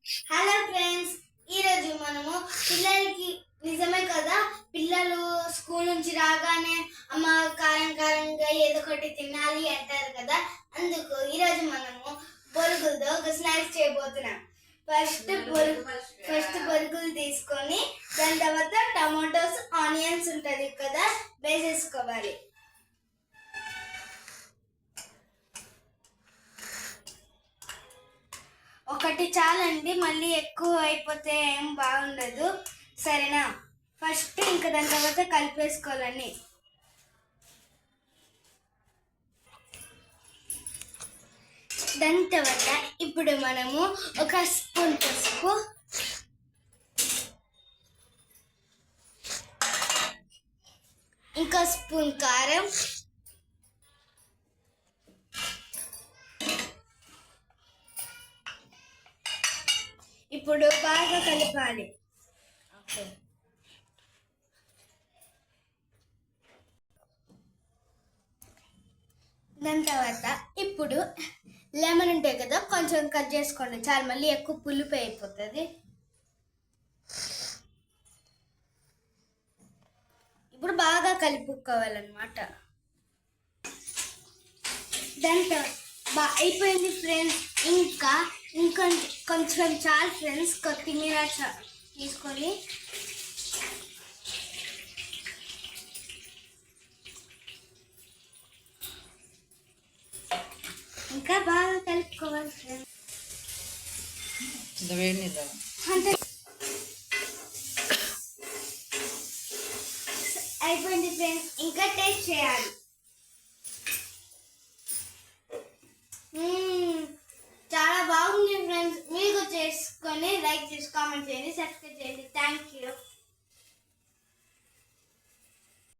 Hello friends, ఈరోజు మనము పిల్లలకి నిజమే కదా, పిల్లలు స్కూల్ నుంచి రాగానే అమ్మ కారం కారంగా ఏదో ఒకటి తినాలి అంటారు కదా. అందుకు ఈరోజు మనము బొరుగులతో ఒక స్నాక్స్ చేయబోతున్నాం. ఫస్ట్ బొరుగులు తీసుకొని దాని తర్వాత టమాటోస్, ఆనియన్స్ ఉంటుంది కదా, వేసేసుకోవాలి. ఒకటి చాలండి, మళ్ళీ ఎక్కువ అయిపోతే ఏం బాగుండదు, సరేనా? ఫస్ట్ ఇంకా దాని తర్వాత కలిపేసుకోవాలని. దాని తర్వాత ఇప్పుడు మనము ఒక స్పూన్ పసుపు, ఇంకో స్పూన్ కారం, ఇప్పుడు బాగా కలపాలి. దాని తర్వాత ఇప్పుడు లెమన్ ఉంటాయి కదా, కొంచెం కట్ చేసుకోండి చాలు, మళ్ళీ ఎక్కువ పులుపు అయిపోతుంది. ఇప్పుడు బాగా కలుపుకోవాలన్నమాట. దాని తర్వాత అయిపోయింది ఫ్రెండ్స్. కొంచెం చాలు ఫ్రెండ్స్, కొత్తిమీర తీసుకొని ఇంకా బాగా కలుపుకోవాలి ఫ్రెండ్స్. అంతే, అయిపోయింది ఫ్రెండ్స్. ఇంకా టేస్ట్ చేయాలి. చాలా బాగుంది ఫ్రెండ్స్. మీకు చేసుకొని లైక్ చేసి కామెంట్ చేయండి, సబ్స్క్రైబ్ చేయండి. Thank you.